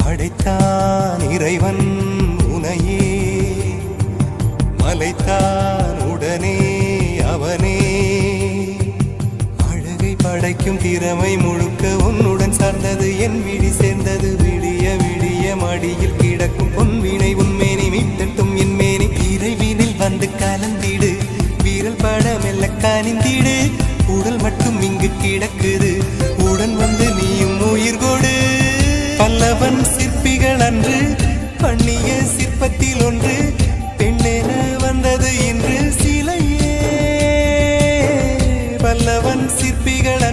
படைத்தான் இறைவன் உனையே, மலைத்தான் உடனே அவனே. அழகை படைக்கும் திறமை முழுக்க உன்னுடன் சார்ந்தது, என் விழி சேர்ந்தது. விடிய விடிய மடியில் கிடக்கும் பொன்வினை உன்மேனி மீட்டட்டும் என் மேனி. இறைவினில் வந்து கலந்திடு, வீரல் பட மெல்ல கனிந்திடு. உடல் மட்டும் இங்கு கிடக்குது, உடன் வந்து நீயும் உயிர் கொடு. பல்லவன் சிற்பிகள் அன்று பண்ணிய சிற்பத்தில் ஒன்று, பெண்ணென வந்தது இன்று சிலையே. பல்லவன் சிற்பிகள்